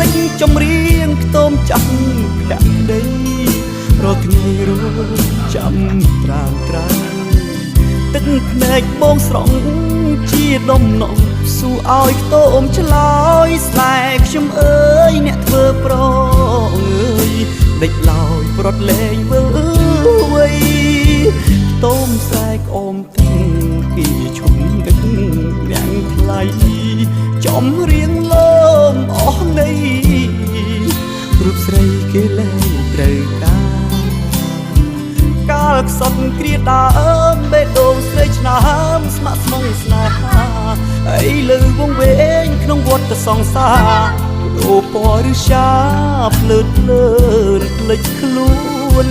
លេចចំរៀងខ្ទមចាស់ដាក់ក្ដីរកថ្ងៃរកចាំត្រាំត្រាទឹកភ្នែកបងស្រង់ជាដុំណងសួរឲ្យខ្ទមឆ្លើយស្នេហ៍ខ្ញុំអើយអ្នកធ្វើប្រងអើយដេចឡើយប្រត់លែងវើវៃខ្ទមស្រែកអមទាំងពីឈុំដឹកយ៉ាងថ្លៃចំរៀងលើមអស់នៃរូបស្រីគេលែងត្រូវកាលខ្សត់គ្រាដើមបេះដូងស្រីឆ្នើមស្ម័គ្រស្មងស្នេហាអីលើវងវែងក្នុងវត្តសង្សារអូពណ៌ឬឆាភ្លើតភ្លើនភ្លេចខ្លួន